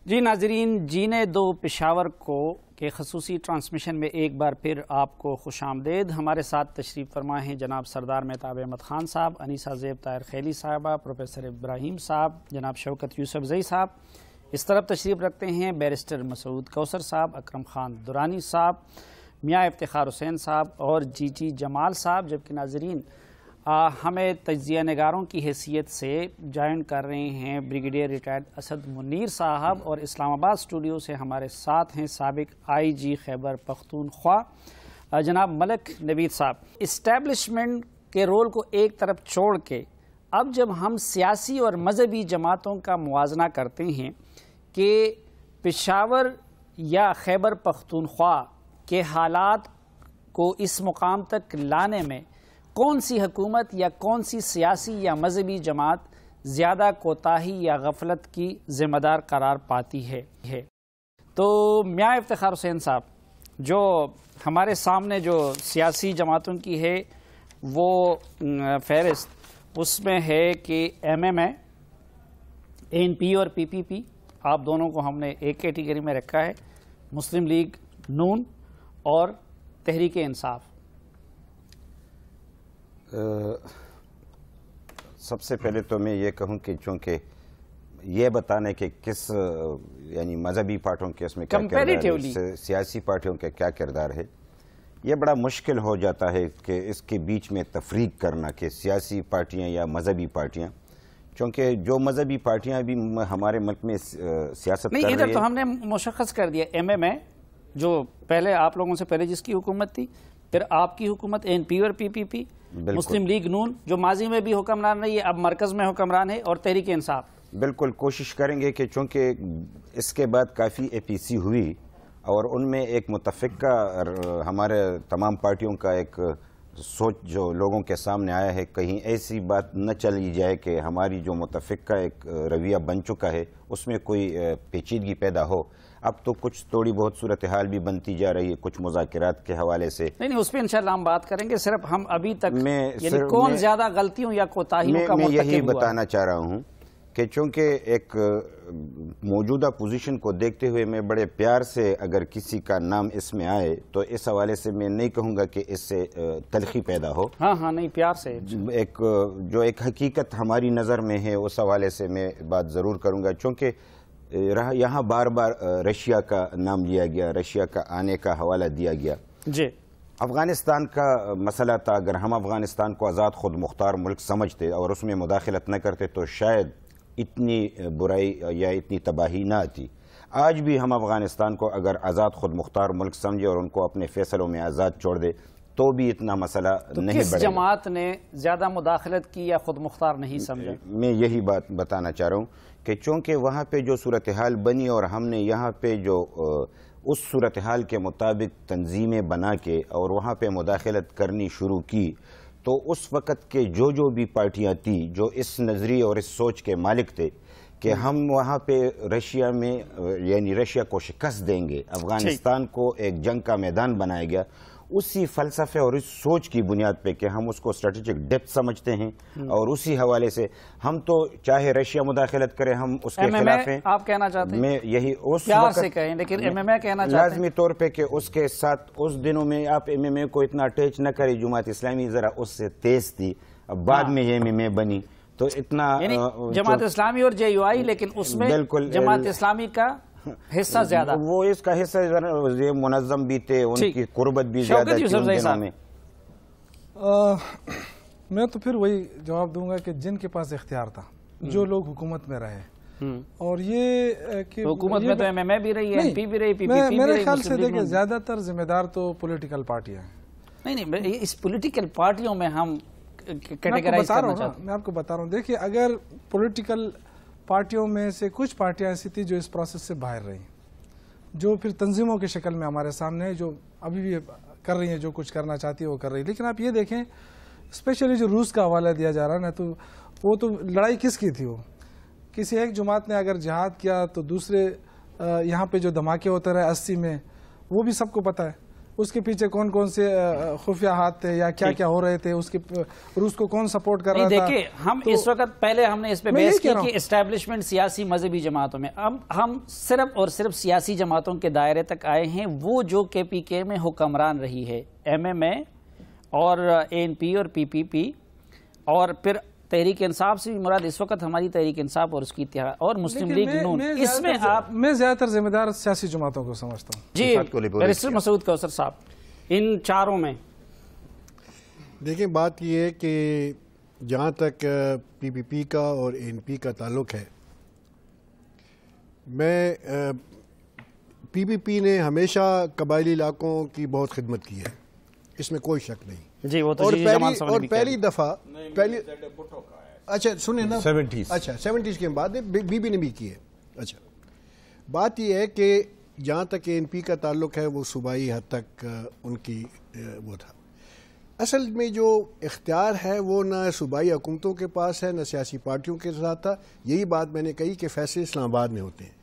جی ناظرین، جینے دو پشاور کو کے خصوصی ٹرانسمیشن میں ایک بار پھر آپ کو خوش آمدید۔ ہمارے ساتھ تشریف فرما ہیں جناب سردار مہتاب احمد خان صاحب، انیسہ زیب طاہر خیلی صاحبہ، پروفیسر ابراہیم صاحب، جناب شوکت یوسف زئی صاحب۔ اس طرف تشریف رکھتے ہیں بیرسٹر مسعود کوثر صاحب، اکرم خان درانی صاحب، میاں افتخار حسین صاحب اور جی جمال صاحب۔ جبکہ ناظرین ہمیں تجزیہ نگاروں کی حیثیت سے جوائن کر رہے ہیں بریگیڈیئر ریٹائرڈ اسد منیر صاحب، اور اسلام آباد اسٹوڈیو سے ہمارے ساتھ ہیں سابق آئی جی خیبر پختونخوا جناب ملک نوید صاحب۔ اسٹیبلشمنٹ کے رول کو ایک طرف چھوڑ کے اب جب ہم سیاسی اور مذہبی جماعتوں کا موازنہ کرتے ہیں کہ پشاور یا خیبر پختونخوا کے حالات کو اس مقام تک لانے میں کون سی حکومت یا کون سی سیاسی یا مذہبی جماعت زیادہ کوتاہی یا غفلت کی ذمہ دار قرار پاتی ہے؟ تو میاں افتخار حسین صاحب، جو ہمارے سامنے جو سیاسی جماعتوں کی ہے وہ فہرست، اس میں ہے کہ ایم ایم اے، این پی اور پی پی پی، آپ دونوں کو ہم نے ایک کیٹیگری میں رکھا ہے، مسلم لیگ نون اور تحریک انصاف۔ سب سے پہلے تو میں یہ کہوں کہ چونکہ یہ بتانے کہ کس یعنی مذہبی پارٹیوں کے اس میں کیا کردار ہے، سیاسی پارٹیوں کا کیا کردار ہے، یہ بڑا مشکل ہو جاتا ہے کہ اس کے بیچ میں تفریق کرنا کہ سیاسی پارٹیاں یا مذہبی پارٹیاں، چونکہ جو مذہبی پارٹیاں بھی ہمارے ملک میں سیاست کر رہی ہیں۔ ادھر تو ہم نے مشخص کر دیا، ایم ایم اے جو پہلے آپ لوگوں سے پہلے جس کی حکومت تھی، پھر آپ کی حکومت، این پی اور پی پی پی، مسلم لیگ نون جو ماضی میں بھی حکمران رہی ہے، اب مرکز میں حکمران ہے، اور تحریک انصاف۔ بالکل کوشش کریں گے کہ چونکہ اس کے بعد کافی اے پی سی ہوئی اور ان میں ایک متفقہ ہمارے تمام پارٹیوں کا ایک سوچ جو لوگوں کے سامنے آیا ہے، کہیں ایسی بات نہ چلی جائے کہ ہماری جو متفقہ ایک رویہ بن چکا ہے اس میں کوئی پیچیدگی پیدا ہو۔ اب تو کچھ تھوڑی بہت صورتحال بھی بنتی جا رہی ہے کچھ مذاکرات کے حوالے سے۔ نہیں اس پہ انشاءاللہ ہم بات کریں گے، صرف ہم ابھی تک یعنی کون زیادہ غلطیوں یا کوتاہیوں کا مرتکب ہوا ہے۔ میں یہی بتانا چاہ رہا ہوں کہ چونکہ ایک موجودہ پوزیشن کو دیکھتے ہوئے میں بڑے پیار سے اگر کسی کا نام اس میں آئے تو اس حوالے سے میں نہیں کہوں گا کہ اس سے تلخی پیدا ہو۔ ہاں نہیں پیار سے جو ایک حقیقت ہماری نظر میں ہے اس حوالے سے میں بات ضرور کروں گا، چونکہ یہاں بار بار رشیا کا نام لیا گیا، رشیا کا آنے کا حوالہ دیا گیا۔ جی افغانستان کا مسئلہ تھا، اگر ہم افغانستان کو آزاد خود مختار ملک سمجھتے اور اس میں مداخلت نہ کرتے تو شاید اتنی برائی یا اتنی تباہی نہ آتی۔ آج بھی ہم افغانستان کو اگر آزاد خود مختار ملک سمجھے اور ان کو اپنے فیصلوں میں آزاد چھوڑ دے تو بھی اتنا مسئلہ نہیں بڑھے گا۔ کس جماعت نے زیادہ مداخلت کی یا خود مختار نہیں سمجھا؟ میں یہی بات بتانا چاہ رہا ہوں کہ چونکہ وہاں پہ جو صورتحال بنی اور ہم نے یہاں پہ جو اس صورتحال کے مطابق تنظیمیں بنا کے اور وہاں پہ مداخلت کرنی شروع کی، تو اس وقت کے جو بھی پارٹیاں تھیں جو اس نظریے اور اس سوچ کے مالک تھے کہ ہم وہاں پہ رشیا میں یعنی رشیا کو شکست دیں گے، افغانستان کو ایک جنگ کا میدان بنایا گیا، اسی فلسفے اور اس سوچ کی بنیاد پہ کہ ہم اس کو اسٹریٹجک ڈیپتھ سمجھتے ہیں اور اسی حوالے سے ہم تو چاہے رشیا مداخلت کرے ہم اس کے خلاف ہیں۔ آپ کہنا چاہتے ہیں میں یہی اس پیار سے کہیں، لیکن ایم ایم اے کہنا چاہتے ہیں لازمی طور پہ کہ اس کے ساتھ اس دنوں میں آپ ایم ایم اے کو اتنا اٹیچ نہ کرے، جماعت اسلامی ذرا اس سے تیز تھی، اب بعد میں یہ ایم ایم اے بنی تو اتنا جماعت اسلامی اور جے یو آئی، لیکن اس میں جماعت اسلامی کا حصہ زیادہ، وہ اس کا حصہ منظم بھی تھے، ان کی قربت بھی زیادہ تھی ان دنوں میں۔ میں تو پھر وہی جواب دوں گا کہ جن کے پاس اختیار تھا، جو لوگ حکومت میں رہے، اور یہ کہ حکومت میں تو ایم ایم اے بھی رہی ہے، ایم پی بھی رہی، پی پی پی بھی رہی، میرے خیال سے دیکھیں زیادہ تر ذمہ دار تو پولیٹیکل پارٹیاں ہیں۔ نہیں اس پولیٹیکل پارٹیوں میں ہم کیٹیگرائز کرنا چاہتے ہیں۔ میں آپ کو بتا رہا ہوں، دیکھیے اگر پولیٹیکل پارٹیوں میں سے کچھ پارٹیاں ایسی تھی جو اس پروسیس سے باہر رہی، جو پھر تنظیموں کی شکل میں ہمارے سامنے جو ابھی بھی کر رہی ہیں، جو کچھ کرنا چاہتی ہے وہ کر رہی ہے، لیکن آپ یہ دیکھیں اسپیشلی جو روس کا حوالہ دیا جا رہا ہے نا، تو وہ تو لڑائی کس کی تھی؟ وہ کسی ایک جماعت نے اگر جہاد کیا تو دوسرے یہاں پہ جو دھماکے ہوتے رہے 80 میں، وہ بھی سب کو پتہ ہے۔ اس کے پیچھے کون کون سے خفیہ ہاتھ تھے یا کیا کیا ہو رہے تھے، اس کے روس کو کون سپورٹ کر رہا تھا. دیکھیں ہم اس وقت پہلے ہم نے اس پہ بحث کی کہ اسٹیبلشمنٹ سیاسی مذہبی جماعتوں میں، اب ہم صرف اور صرف سیاسی جماعتوں کے دائرے تک آئے ہیں، وہ جو کے پی کے میں حکمران رہی ہے، ایم ایم اے اور اے این پی اور پی پی پی، اور پھر تحریک انصاف سے بھی مراد اس وقت ہماری تحریک انصاف اور اس کی اتحاد اور مسلم لیگ نون. اس میں آپ میں زیادہ تر ذمہ دار سیاسی جماعتوں کو سمجھتا ہوں. جی بیرسٹر مسعود کوثر صاحب، ان چاروں میں دیکھیں بات یہ ہے کہ جہاں تک پی پی پی کا اور اے این پی کا تعلق ہے، میں پی پی پی نے ہمیشہ قبائلی علاقوں کی بہت خدمت کی ہے، اس میں کوئی شک نہیں. جی وہ تو اور پہلی دفعہ اچھا سنیں نا، اچھا 70s کے بعد بی بی نے بھی کی ہے. اچھا بات یہ ہے کہ جہاں تک اے این پی کا تعلق ہے وہ صوبائی حد تک ان کی وہ تھا. اصل میں جو اختیار ہے وہ نہ صوبائی حکومتوں کے پاس ہے نہ سیاسی پارٹیوں کے ساتھ تھا. یہی بات میں نے کہی کہ فیصلے اسلام آباد میں ہوتے ہیں.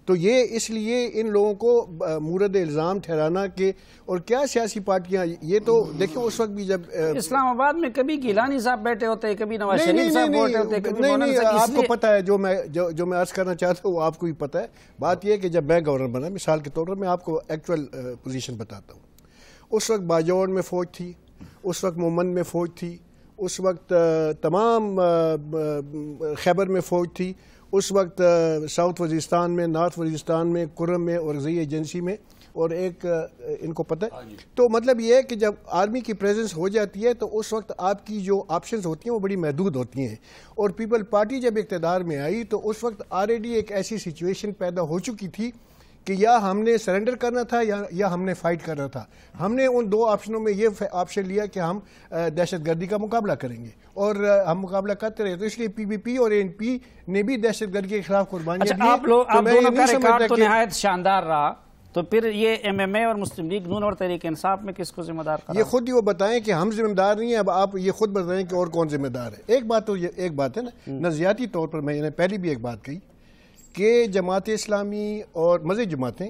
تو یہ اس لیے ان لوگوں کو مورد الزام ٹھہرانا کہ اور کیا سیاسی پارٹیاں، یہ تو دیکھیں اس وقت بھی جب اسلام آباد میں کبھی گیلانی صاحب بیٹھے ہوتے ہیں، کبھی نواز شریف صاحب بیٹھے ہوتے ہیں، کبھی نہیں آپ کو پتہ ہے جو میں عرض کرنا چاہتا ہوں وہ آپ کو بھی پتہ ہے. بات یہ ہے کہ جب میں گورنر بنا، مثال کے طور پر میں آپ کو ایکچوئل پوزیشن بتاتا ہوں. اس وقت باجوڑ میں فوج تھی، اس وقت مومند میں فوج تھی، اس وقت تمام خیبر میں فوج تھی، اس وقت ساؤتھ وزیرستان میں، نارتھ وزیرستان میں، کرم میں اور غزی ایجنسی میں، اور ایک ان کو پتہ ہے. تو مطلب یہ ہے کہ جب آرمی کی پریزنس ہو جاتی ہے تو اس وقت آپ کی جو آپشنز ہوتی ہیں وہ بڑی محدود ہوتی ہیں. اور پیپل پارٹی جب اقتدار میں آئی تو اس وقت آلریڈی ایک ایسی سچویشن پیدا ہو چکی تھی کہ یا ہم نے سرنڈر کرنا تھا یا ہم نے فائٹ کرنا تھا. ہم نے ان دو آپشنوں میں یہ آپشن لیا کہ ہم دہشت گردی کا مقابلہ کریں گے، اور ہم مقابلہ کرتے رہے. تو اس لیے پی پی پی اور این پی نے بھی دہشت گردی کے خلاف قربانیاں دی. آپ دونوں کا ریکارڈ تو نہایت شاندار رہا، تو پھر یہ ایم ایم اے اور مسلم لیگ نون اور تحریک انصاف میں کس کو ذمہ دار کرا؟ یہ خود ہی وہ بتائیں کہ ہم ذمہ دار نہیں ہیں. اب آپ یہ خود بتائیں کہ اور کون ذمہ دار ہے. ایک بات تو ایک بات ہے نا، نظریاتی طور پر میں نے پہلے بھی ایک بات کہی کہ جماعت اسلامی اور مذہبی جماعتیں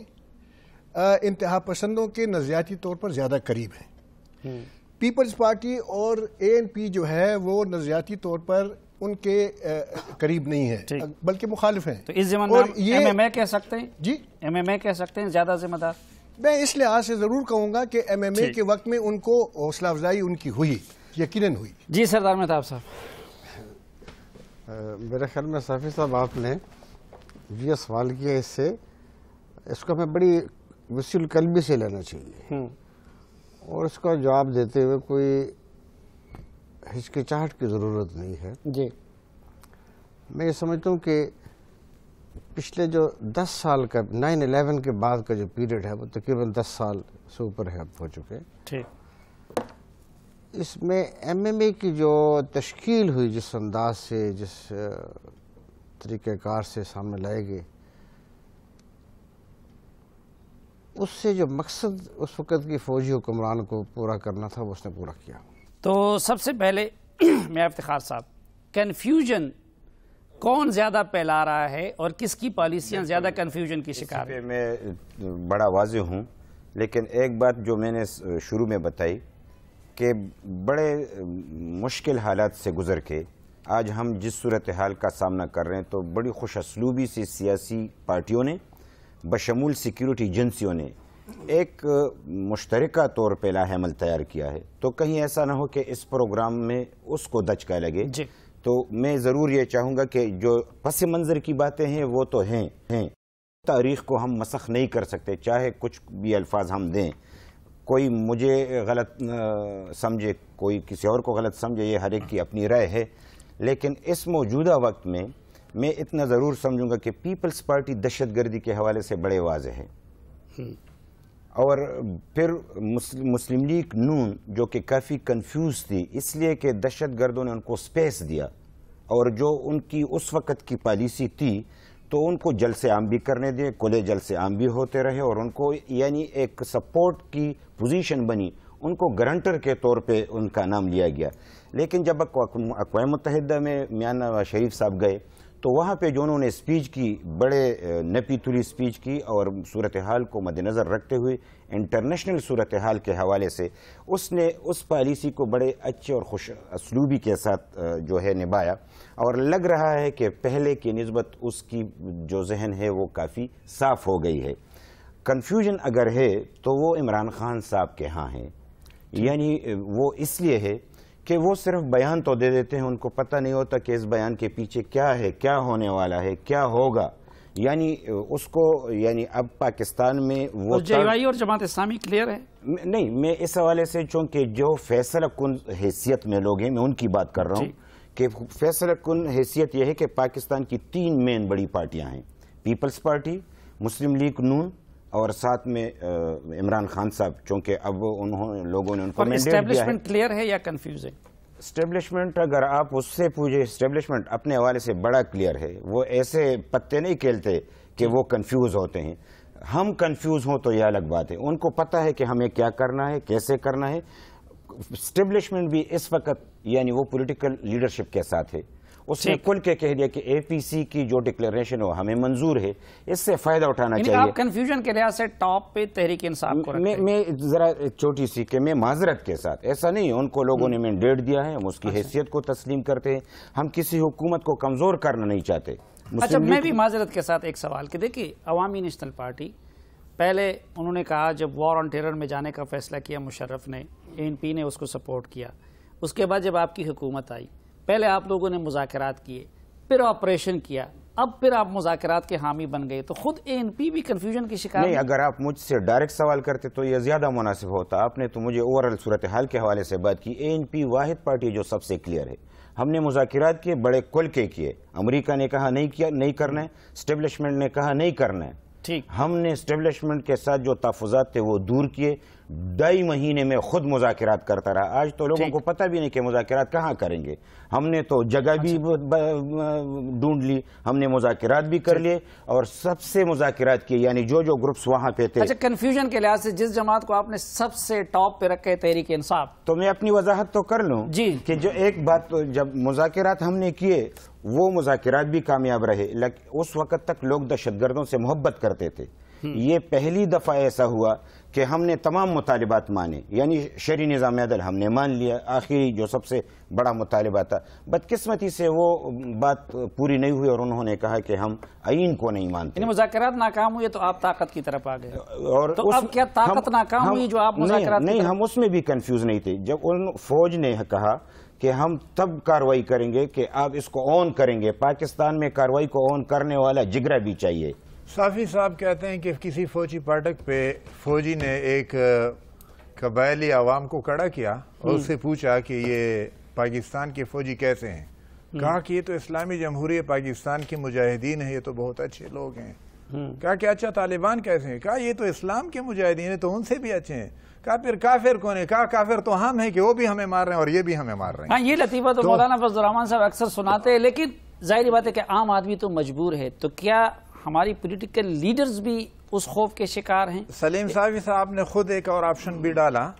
انتہا پسندوں کے نظریاتی طور پر زیادہ قریب ہیں. پیپلز پارٹی اور اے این پی جو ہے وہ نظریاتی طور پر ان کے قریب نہیں ہے بلکہ مخالف ہیں. تو اس ذمہ دار ایم ایم اے کہہ سکتے ہیں؟ جی ایم ایم اے کہہ سکتے ہیں زیادہ ذمہ دار. میں اس لحاظ سے ضرور کہوں گا کہ ایم ایم اے کے وقت میں ان کو حوصلہ افزائی ان کی ہوئی، یقیناً ہوئی. جی سردار مہتاب صاحب. میرے خیال میں صافی صاحب آپ نے یہ سوال کیا، اس کو ہمیں بڑی وسیع القلبی سے لینا چاہیے اور اس کا جواب دیتے ہوئے کوئی ہچکچاہٹ کی ضرورت نہیں ہے. جی میں یہ سمجھتا ہوں کہ پچھلے جو 10 سال کا 9/11 کے بعد کا جو پیریڈ ہے وہ تقریباً 10 سال سے اوپر ہے اب ہو چکے. ٹھیک. اس میں ایم ایم اے کی جو تشکیل ہوئی، جس انداز سے، جس طریقہ کار سے سامنے لائے گئے، اس سے جو مقصد اس وقت کی فوجی حکمران کو پورا کرنا تھا وہ اس نے پورا کیا. تو سب سے پہلے میں افتخار صاحب، کنفیوژن کون زیادہ پھیلا رہا ہے اور کس کی پالیسیاں زیادہ کنفیوژن کی شکار ہیں؟ میں بڑا واضح ہوں، لیکن ایک بات جو میں نے شروع میں بتائی کہ بڑے مشکل حالات سے گزر کے آج ہم جس صورتحال کا سامنا کر رہے ہیں، تو بڑی خوش اسلوبی سے سیاسی پارٹیوں نے بشمول سیکیورٹی ایجنسیوں نے ایک مشترکہ طور پہ لاہ عمل تیار کیا ہے. تو کہیں ایسا نہ ہو کہ اس پروگرام میں اس کو دھچکا لگے. تو میں ضرور یہ چاہوں گا کہ جو پس منظر کی باتیں ہیں وہ تو ہیں، تاریخ کو ہم مسخ نہیں کر سکتے، چاہے کچھ بھی الفاظ ہم دیں. کوئی مجھے غلط سمجھے، کوئی کسی اور کو غلط سمجھے، یہ ہر ایک کی اپنی رائے ہے. لیکن اس موجودہ وقت میں اتنا ضرور سمجھوں گا کہ پیپلز پارٹی دہشت گردی کے حوالے سے بڑے واضح ہے. اور پھر مسلم لیگ نون جو کہ کافی کنفیوز تھی، اس لیے کہ دہشت گردوں نے ان کو سپیس دیا، اور جو ان کی اس وقت کی پالیسی تھی تو ان کو جلسے عام بھی کرنے دیں، کھلے جلسے عام بھی ہوتے رہے، اور ان کو یعنی ایک سپورٹ کی پوزیشن بنی، ان کو گرانٹر کے طور پہ ان کا نام لیا گیا. لیکن جب اقوام متحدہ میں میاں نواز شریف صاحب گئے تو وہاں پہ جو انہوں نے اسپیچ کی، بڑے نپی تلی اسپیچ کی، اور صورتحال کو مد نظر رکھتے ہوئے انٹرنیشنل صورتحال کے حوالے سے اس نے اس پالیسی کو بڑے اچھے اور خوش اسلوبی کے ساتھ جو ہے نبھایا، اور لگ رہا ہے کہ پہلے کی نسبت اس کی جو ذہن ہے وہ کافی صاف ہو گئی ہے۔ کنفیوژن اگر ہے تو وہ عمران خان صاحب کے ہاں ہے، یعنی وہ اس لیے ہے کہ وہ صرف بیان تو دے دیتے ہیں، ان کو پتہ نہیں ہوتا کہ اس بیان کے پیچھے کیا ہے، کیا ہونے والا ہے، کیا ہوگا۔ یعنی اس کو یعنی اب پاکستان میں وہ جے وائی اور جماعت اسلامی کلیئر ہے؟ نہیں، میں اس حوالے سے چونکہ جو فیصلہ کن حیثیت میں لوگ ہیں میں ان کی بات کر رہا ہوں کہ فیصلہ کن حیثیت یہ ہے کہ پاکستان کی 3 مین بڑی پارٹیاں ہیں، پیپلز پارٹی، مسلم لیگ نون، اور ساتھ میں عمران خان صاحب، چونکہ اب لوگوں نے ان کو مینڈیٹ دیا ہے۔ اسٹیبلشمنٹ کلیئر ہے یا کنفیوزنگ؟ اسٹیبلشمنٹ اگر آپ اس سے پوچھیں، اسٹیبلشمنٹ اپنے حوالے سے بڑا کلیئر ہے، وہ ایسے پتے نہیں کھیلتے کہ وہ کنفیوز ہوتے ہیں۔ ہم کنفیوز ہوں تو یہ الگ بات ہے، ان کو پتہ ہے کہ ہمیں کیا کرنا ہے، کیسے کرنا ہے۔ اسٹیبلشمنٹ بھی اس وقت یعنی وہ پولیٹیکل لیڈرشپ کے ساتھ ہے، اس نے کھل کے کہہ دیا کہ اے پی سی کی جو ڈکلیریشن ہو ہمیں منظور ہے، اس سے فائدہ اٹھانا چاہیے۔ آپ کنفیوژن کے لحاظ سے ٹاپ پہ تحریک انصاف کو رکھتے ہیں؟ میں ذرا چھوٹی سی کہ میں معذرت کے ساتھ، ایسا نہیں، ان کو لوگوں نے مینڈیٹ دیا ہے، ہم اس کی حیثیت کو تسلیم کرتے ہیں، ہم کسی حکومت کو کمزور کرنا نہیں چاہتے۔ اچھا، میں بھی معذرت کے ساتھ ایک سوال کہ دیکھیے، عوامی نیشنل پارٹی پہلے انہوں نے کہا جب وار آن ٹیرر میں جانے کا فیصلہ کیا مشرف نے، ANP نے اس کو سپورٹ کیا، اس کے بعد جب آپ کی حکومت آئی پہلے آپ لوگوں نے مذاکرات کیے، پھر آپریشن کیا، اب پھر آپ مذاکرات کے حامی بن گئے، تو خود ANP بھی کنفیوژن کی شکار نہیں۔ اگر آپ مجھ سے ڈائریکٹ سوال کرتے تو یہ زیادہ مناسب ہوتا، آپ نے تو مجھے اوورآل صورتحال کے حوالے سے بات کی۔ ANP واحد پارٹی جو سب سے کلیئر ہے، ہم نے مذاکرات کیے، بڑے کھل کے کیے، امریکہ نے کہا نہیں کرنا ہے، اسٹیبلشمنٹ نے کہا نہیں کرنا ہے، ٹھیک، ہم نے اسٹیبلشمنٹ کے ساتھ جو تحفظات تھے وہ دور کیے، 2.5 مہینے میں خود مذاکرات کرتا رہا۔ آج تو لوگوں کو پتہ بھی نہیں کہ مذاکرات کہاں کریں گے، ہم نے تو جگہ بھی ڈھونڈ لی، ہم نے مذاکرات بھی کر لیے، اور سب سے مذاکرات کیے، یعنی جو گروپس وہاں پہ تھے۔ اچھا، کنفیوژن کے لحاظ سے جس جماعت کو آپ نے سب سے ٹاپ پہ رکھے تحریک انصاف، تو میں اپنی وضاحت تو کر لوں کہ جو ایک بات، جب مذاکرات ہم نے کیے وہ مذاکرات بھی کامیاب رہے، لیکن اس وقت تک لوگ دہشت گردوں سے محبت کرتے تھے۔ یہ پہلی دفعہ ایسا ہوا کہ ہم نے تمام مطالبات مانے، یعنی شرعی نظام عدل ہم نے مان لیا، آخری جو سب سے بڑا مطالبہ تھا، بدقسمتی سے وہ بات پوری نہیں ہوئی اور انہوں نے کہا کہ ہم آئین کو نہیں مانتے۔ یعنی مذاکرات ناکام ہوئے تو آپ طاقت کی طرف آ گئے، اور تو اب کیا طاقت ناکام ہوئی جو آپ مذاکرات؟ نہیں، ہم اس میں بھی کنفیوز نہیں تھے۔ جب ان فوج نے کہا کہ ہم تب کاروائی کریں گے کہ آپ اس کو آن کریں گے، پاکستان میں کاروائی کو آن کرنے والا جگرا بھی چاہیے۔ صافی صاحب کہتے ہیں کہ کسی فوجی پاٹک پہ فوجی نے ایک قبائلی عوام کو کھڑا کیا اور اس سے پوچھا کہ یہ پاکستان کے فوجی کیسے ہیں، کہا کہ یہ تو اسلامی جمہوریہ پاکستان کے مجاہدین ہیں، یہ تو بہت اچھے لوگ ہیں۔ کہا کہ اچھا طالبان کیسے ہیں، کہا یہ تو اسلام کے مجاہدین ہیں، تو ان سے بھی اچھے ہیں۔ کہا پھر کافر کون ہے، کہا کافر تو ہم ہیں کہ وہ بھی ہمیں مار رہے ہیں اور یہ بھی ہمیں مار رہے ہیں۔ ہاں، یہ لطیفہ تو مولانا فضل الرحمان صاحب اکثر سناتے ہیں، لیکن ظاہری بات ہے کہ عام آدمی تو مجبور ہے، تو کیا ہماری پولیٹیکل لیڈرز بھی اس خوف کے شکار ہیں؟ سلیم صافی صاحب نے خود ایک اور آپشن بھی ڈالا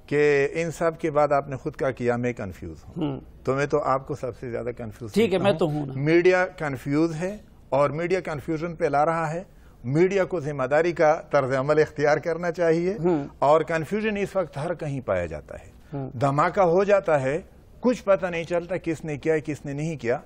کہ ان سب کے بعد آپ نے خود کہا کیا میں کنفیوز ہوں، تو میں تو آپ کو سب سے زیادہ کنفیوز ٹھیک ہے، میں تو ہوں نا۔ میڈیا کنفیوز ہے اور میڈیا کنفیوژن پہ لا رہا ہے، میڈیا کو ذمہ داری کا طرز عمل اختیار کرنا چاہیے، اور کنفیوژن اس وقت ہر کہیں پایا جاتا ہے، دھماکہ ہو جاتا ہے، کچھ پتہ نہیں چلتا کس نے کیا کس نے نہیں کیا،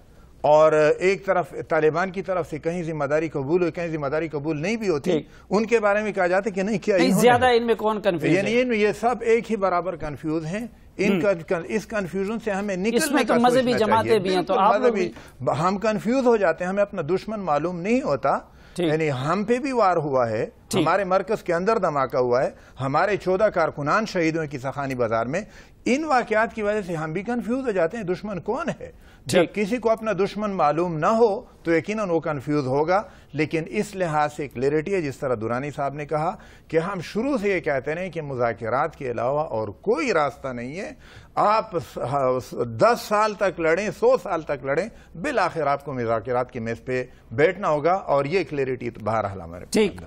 اور ایک طرف طالبان کی طرف سے کہیں ذمہ داری قبول ہوئی، کہیں ذمہ داری قبول نہیں بھی ہوتی، ان کے بارے میں کہا جاتا ہے کہ نہیں کیا، زیادہ ان میں کون کنفیوز ہے؟ یعنی یہ سب ایک ہی برابر کنفیوز ہیں۔ اس کنفیوژن سے ہمیں نکلنے کا سوچنا چاہیے۔ مذہبی جماعتیں بھی ہیں تو ہم کنفیوز ہو جاتے ہیں، ہمیں اپنا دشمن معلوم نہیں ہوتا، یعنی ہم پہ بھی وار ہوا ہے، ہمارے مرکز کے اندر دھماکہ ہوا ہے، ہمارے 14 کارکنان شہید ہوئے کساخانی بازار میں۔ ان واقعات کی وجہ سے ہم بھی کنفیوز ہو جاتے ہیں دشمن کون ہے۔ جب کسی کو اپنا دشمن معلوم نہ ہو تو یقیناً وہ کنفیوز ہوگا، لیکن اس لحاظ سے کلیئرٹی ہے، جس طرح دورانی صاحب نے کہا کہ ہم شروع سے یہ کہتے ہیں کہ مذاکرات کے علاوہ اور کوئی راستہ نہیں ہے، آپ 10 سال تک لڑیں، 100 سال تک لڑیں، بالآخر آپ کو مذاکرات کی میز پہ بیٹھنا ہوگا، اور یہ کلیئرٹی بہرحال ہمارے ٹھیک۔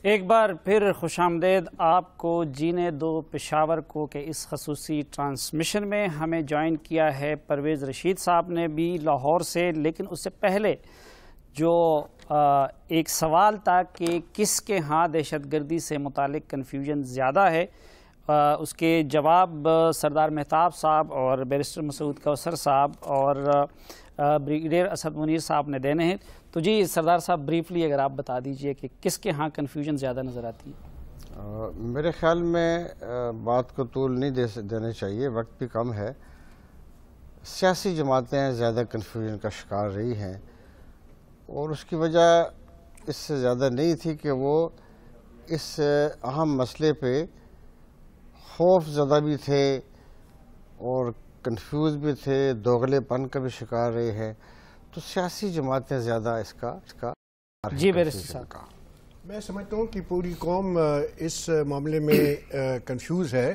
ایک بار پھر خوش آمدید آپ کو جینے دو پشاور کو کے اس خصوصی ٹرانسمیشن میں. ہمیں جوائن کیا ہے پرویز رشید صاحب نے بھی لاہور سے، لیکن اس سے پہلے جو ایک سوال تھا کہ کس کے ہاں دہشت گردی سے متعلق کنفیوژن زیادہ ہے، اس کے جواب سردار مہتاب صاحب اور بیرسٹر مسعود کوثر صاحب اور بریگیڈیئر اسد منیر صاحب نے دینے ہیں. تو جی سردار صاحب بریفلی اگر آپ بتا دیجئے کہ کس کے ہاں کنفیوژن زیادہ نظر آتی ہے. میرے خیال میں بات کو طول نہیں دینے چاہیے، وقت بھی کم ہے. سیاسی جماعتیں زیادہ کنفیوژن کا شکار رہی ہیں، اور اس کی وجہ اس سے زیادہ نہیں تھی کہ وہ اس اہم مسئلے پہ خوف زدہ بھی تھے اور کنفیوز بھی تھے، دوغلے پن کا بھی شکار رہے ہیں. تو سیاسی جماعتیں زیادہ اس کا جی بیرسٹر صاحب. میں سمجھتا ہوں کہ پوری قوم اس معاملے میں کنفیوز ہے،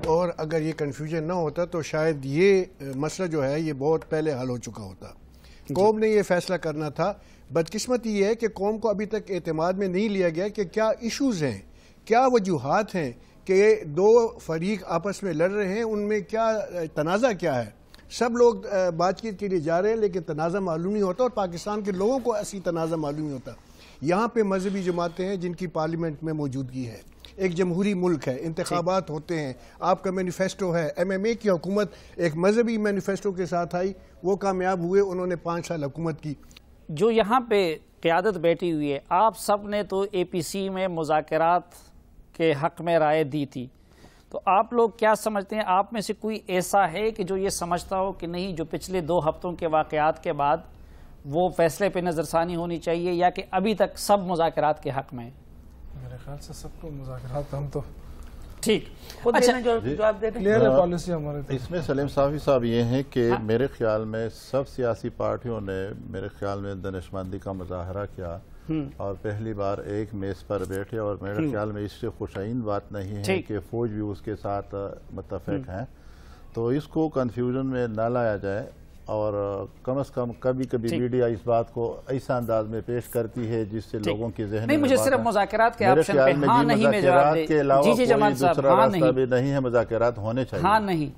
اور اگر یہ کنفیوژن نہ ہوتا تو شاید یہ مسئلہ جو ہے یہ بہت پہلے حل ہو چکا ہوتا. قوم نے یہ فیصلہ کرنا تھا. بدقسمتی یہ ہے کہ قوم کو ابھی تک اعتماد میں نہیں لیا گیا کہ کیا ایشوز ہیں، کیا وجوہات ہیں کہ دو فریق آپس میں لڑ رہے ہیں، ان میں کیا تنازع کیا ہے. سب لوگ بات چیت کے لیے جا رہے ہیں لیکن تنازع معلوم نہیں ہوتا، اور پاکستان کے لوگوں کو ایسی تنازع معلوم نہیں ہوتا. یہاں پہ مذہبی جماعتیں ہیں جن کی پارلیمنٹ میں موجودگی ہے، ایک جمہوری ملک ہے، انتخابات ہوتے ہیں، آپ کا مینیفیسٹو ہے. MMA کی حکومت ایک مذہبی مینیفیسٹو کے ساتھ آئی، وہ کامیاب ہوئے، انہوں نے 5 سال حکومت کی. جو یہاں پہ قیادت بیٹھی ہوئی ہے، آپ سب نے تو APC میں مذاکرات کے حق میں رائے دی تھی، تو آپ لوگ کیا سمجھتے ہیں، آپ میں سے کوئی ایسا ہے کہ جو یہ سمجھتا ہو کہ نہیں، جو پچھلے 2 ہفتوں کے واقعات کے بعد وہ فیصلے پہ نظر ثانی ہونی چاہیے، یا کہ ابھی تک سب مذاکرات کے حق میں ہیں؟ میرے خیال سے سب کو مذاکرات، ہم تو ٹھیک جواب دے دیں. پالیسی ہمارے اس میں سلیم صافی صاحب یہ ہیں کہ میرے خیال میں سب سیاسی پارٹیوں نے میرے خیال میں دانشمندی کا مظاہرہ کیا، اور پہلی بار ایک میز پر بیٹھے، اور میرے خیال میں اس سے خوشائن بات نہیں ہے کہ فوج بھی اس کے ساتھ متفق ہیں. تو اس کو کنفیوژن میں نہ لایا جائے، اور کم از کم کبھی کبھی میڈیا اس بات کو ایسا انداز میں پیش کرتی ہے جس سے لوگوں کی ذہن میں مجھے صرف مذاکرات کے آپشن پہ ہاں نہیں میں جواب دے. کے علاوہ کوئی دوسرا راستہ بھی نہیں ہے، مذاکرات ہونے چاہیے. ہاں نہیں،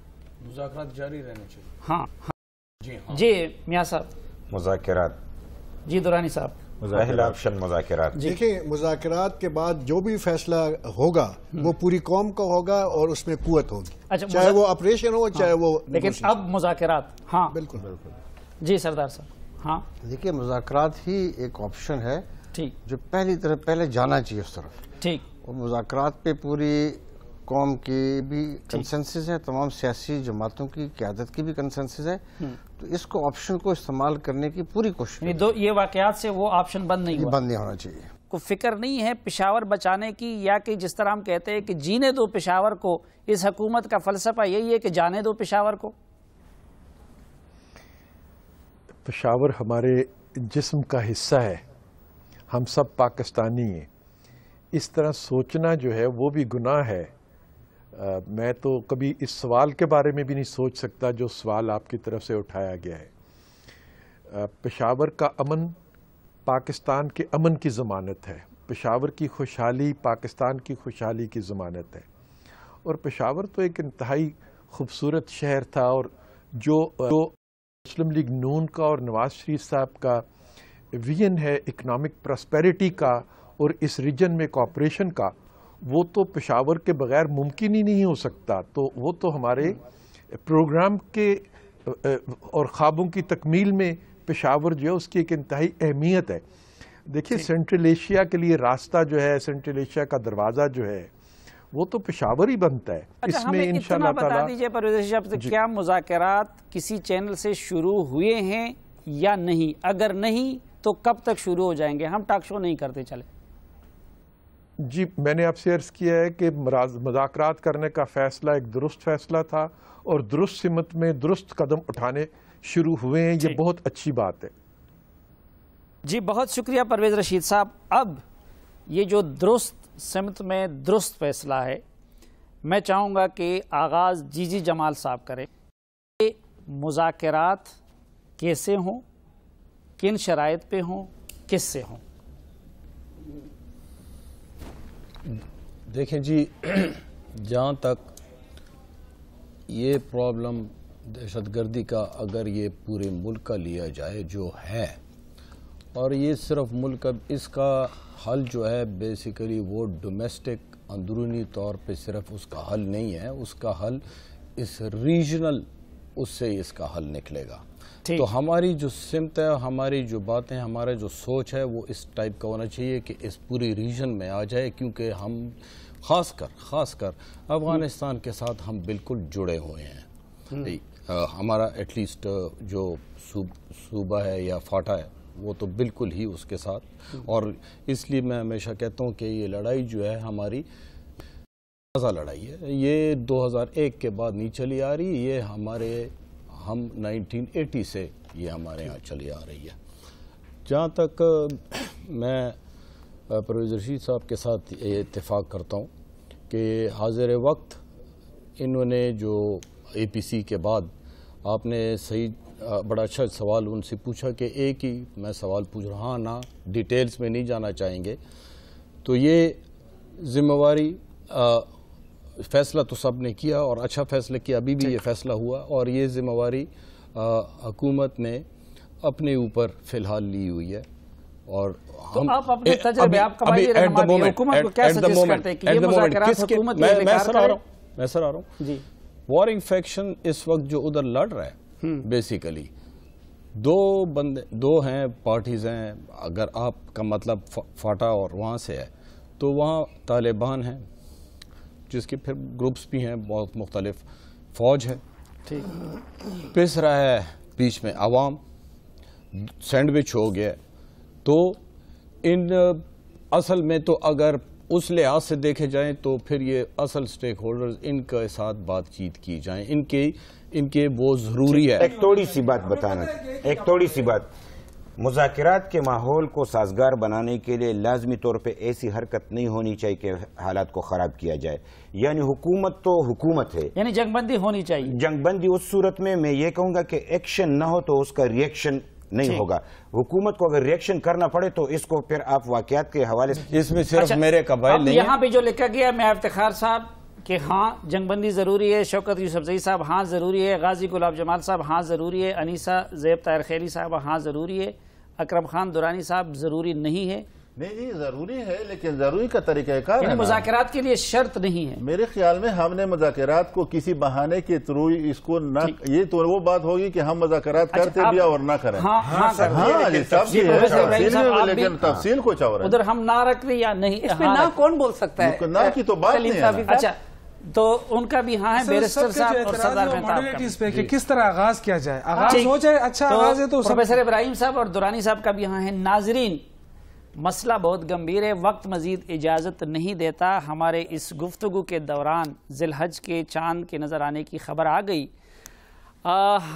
مذاکرات جاری رہنے چاہیے. ہاں جی میاں صاحب. مذاکرات. جی دورانی صاحب. پہلا آپشن مذاکرات. دیکھیں، مذاکرات کے بعد جو بھی فیصلہ ہوگا وہ پوری قوم کا ہوگا اور اس میں قوت ہوگی، چاہے وہ آپریشن ہو چاہے وہ. لیکن اب مذاکرات. ہاں بالکل. جی سردار صاحب. ہاں دیکھیے، مذاکرات ہی ایک آپشن ہے ٹھیک جو پہلے جانا چاہیے اس طرف. ٹھیک. اور مذاکرات پہ پوری قوم کی بھی کنسنسس ہے، تمام سیاسی جماعتوں کی قیادت کی بھی کنسنسس ہے. تو اس کو آپشن کو استعمال کرنے کی پوری کوشش، یہ واقعات سے وہ آپشن بند نہیں ہونا چاہیے. کو فکر نہیں ہے پشاور بچانے کی، یا کہ جس طرح ہم کہتے ہیں کہ جینے دو پشاور کو، اس حکومت کا فلسفہ یہی ہے کہ جانے دو پشاور کو؟ پشاور ہمارے جسم کا حصہ ہے، ہم سب پاکستانی ہیں. اس طرح سوچنا جو ہے وہ بھی گناہ ہے. میں تو کبھی اس سوال کے بارے میں بھی نہیں سوچ سکتا جو سوال آپ کی طرف سے اٹھایا گیا ہے. پشاور کا امن پاکستان کے امن کی ضمانت ہے، پشاور کی خوشحالی پاکستان کی خوشحالی کی ضمانت ہے. اور پشاور تو ایک انتہائی خوبصورت شہر تھا، اور جو مسلم لیگ نون کا اور نواز شریف صاحب کا ویژن ہے اکنامک پراسپیرٹی کا اور اس ریجن میں کوآپریشن کا، وہ تو پشاور کے بغیر ممکن ہی نہیں ہو سکتا. تو وہ تو ہمارے پروگرام کے اور خوابوں کی تکمیل میں پشاور جو ہے اس کی ایک انتہائی اہمیت ہے. دیکھیے، سینٹرل ایشیا کے لیے راستہ جو ہے، سینٹرل ایشیا کا دروازہ جو ہے وہ تو پشاور ہی بنتا ہے. اس میں انشاءاللہ تعالی. بتا دیجئے پرویز صاحب سے، کیا مذاکرات کسی چینل سے شروع ہوئے ہیں یا نہیں؟ اگر نہیں تو کب تک شروع ہو جائیں گے؟ ہم ٹاک شو نہیں کرتے چلے. جی، میں نے آپ سے عرض کیا ہے کہ مذاکرات کرنے کا فیصلہ ایک درست فیصلہ تھا، اور درست سمت میں درست قدم اٹھانے شروع ہوئے ہیں. یہ بہت اچھی بات ہے. جی بہت شکریہ پرویز رشید صاحب. اب یہ جو درست سمت میں درست فیصلہ ہے، میں چاہوں گا کہ آغاز جی جمال صاحب کریں. مذاکرات کیسے ہوں، کن شرائط پہ ہوں، کس سے ہوں؟ دیکھیں جی، جہاں تک یہ پرابلم دہشت گردی کا اگر یہ پورے ملک کا لیا جائے جو ہے، اور یہ صرف ملک کا، اس کا حل جو ہے بیسیکلی وہ ڈومیسٹک اندرونی طور پہ صرف اس کا حل نہیں ہے، اس کا حل اس ریجنل، اس سے اس کا حل نکلے گا. تو ہماری جو سمت ہے، ہماری جو باتیں، ہمارا جو سوچ ہے وہ اس ٹائپ کا ہونا چاہیے کہ اس پوری ریجن میں آ جائے، کیونکہ ہم خاص کر افغانستان کے ساتھ ہم بالکل جڑے ہوئے ہیں. ہمارا ایٹ لیسٹ جو صوبہ ہے یا فاٹا ہے وہ تو بالکل ہی اس کے ساتھ، اور اس لیے میں ہمیشہ کہتا ہوں کہ یہ لڑائی جو ہے ہماری تازہ لڑائی ہے، یہ 2001 کے بعد نہیں چلی آ رہی، یہ ہم 1980 سے یہ ہمارے ہاں چلی آ رہی ہے. جہاں تک میں پرویز رشید صاحب کے ساتھ یہ اتفاق کرتا ہوں کہ حاضر وقت انہوں نے جو اے پی سی کے بعد، آپ نے صحیح بڑا اچھا سوال ان سے پوچھا کہ ایک ہی میں سوال پوچھ رہا ہوں، نہ ڈیٹیلز میں نہیں جانا چاہیں گے. تو یہ ذمہ واری، فیصلہ تو سب نے کیا اور اچھا فیصلہ کیا، ابھی بھی یہ فیصلہ ہوا، اور یہ ذمہ واری حکومت نے اپنے اوپر فی الحال لی ہوئی ہے. اور تو آپ اپنے تجربے، آپ کا بھائی رہنما حکومت کو کیا سجیسٹ کرتے ہیں کہ یہ مذاکرات حکومت یہ انکار کرے؟ میں سر آ رہا ہوں جی. وارنگ فیکشن اس وقت جو ادھر لڑ رہا ہے، بیسیکلی دو ہیں پارٹیز ہیں. اگر آپ کا مطلب فاٹا اور وہاں سے ہے تو وہاں طالبان ہیں، جس کے پھر گروپس بھی ہیں بہت مختلف، فوج ہے، پس رہا ہے بیچ میں عوام، سینڈوچ ہو گیا. تو ان اصل میں تو اگر اس لحاظ سے دیکھے جائیں تو پھر یہ اصل سٹیک ہولڈرز، ان کے ساتھ بات چیت کی جائیں، ان کے وہ ضروری ہے. ایک تھوڑی سی بات بتانا، ایک تھوڑی سی بات، مذاکرات کے ماحول کو سازگار بنانے کے لیے لازمی طور پہ ایسی حرکت نہیں ہونی چاہیے کہ حالات کو خراب کیا جائے. یعنی حکومت تو حکومت ہے، یعنی جنگ بندی ہونی چاہیے. جنگ بندی اس صورت میں یہ کہوں گا کہ ایکشن نہ ہو تو اس کا ریئیکشن نہیں ہوگا. حکومت کو اگر ریئیکشن کرنا پڑے تو اس کو پھر آپ واقعات کے حوالے سے، اس میں صرف میرے قبائل نہیں. یہاں پہ جو لکھا گیا میں افتخار صاحب کہ ہاں جنگ بندی ضروری ہے، شوکت یوسفزئی صاحب ہاں ضروری ہے، غازی گلاب جمال صاحب ہاں ضروری ہے، انیسہ زیب طاہر خیلی صاحب ہاں ضروری ہے، اکرم خان دورانی صاحب ضروری نہیں ہے. نہیں جی ضروری ہے، لیکن ضروری کا طریقہ کار یعنی مذاکرات کے لیے شرط نہیں ہے. میرے خیال میں ہم نے مذاکرات کو کسی بہانے کے تھرو اس کو نہ، یہ تو وہ بات ہوگی کہ ہم مذاکرات کرتے بھی اور نہ کریں. لیکن تفصیل کچھ اور ہے، ادھر ہم نہ رکھ رہے یا نہیں، اس پہ نہ کون بول سکتا ہے؟ نہ کی تو بات نہیں ہے. اچھا تو ان کا بھی ہاں ہے بیرسٹر صاحب اور سردار مہتاب کا، کہ کس طرح آغاز کیا جائے، آغاز ہو جائے، اچھا آغاز ہے تو پروفیسر ابراہیم صاحب اور دورانی صاحب کا بھی ہاں ہے. ناظرین، مسئلہ بہت گمبھیر ہے، وقت مزید اجازت نہیں دیتا. ہمارے اس گفتگو کے دوران ذی الحج کے چاند کے نظر آنے کی خبر آ گئی.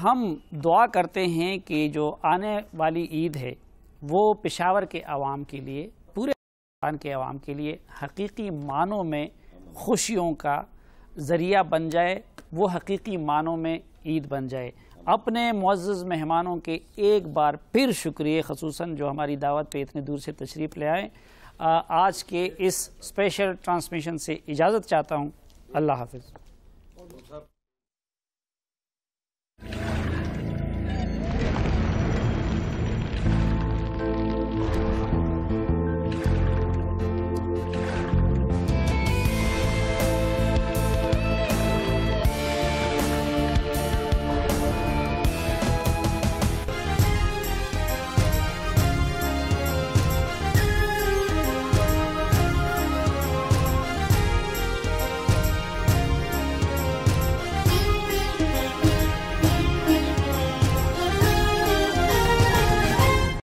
ہم دعا کرتے ہیں کہ جو آنے والی عید ہے وہ پشاور کے عوام کے لیے، پورے پاکستان کے عوام کے لیے حقیقی معنوں میں خوشیوں کا ذریعہ بن جائے، وہ حقیقی معنوں میں عید بن جائے. اپنے معزز مہمانوں کے ایک بار پھر شکریہ، خصوصاً جو ہماری دعوت پہ اتنے دور سے تشریف لے آئے. آج کے اس اسپیشل ٹرانسمیشن سے اجازت چاہتا ہوں. اللہ حافظ.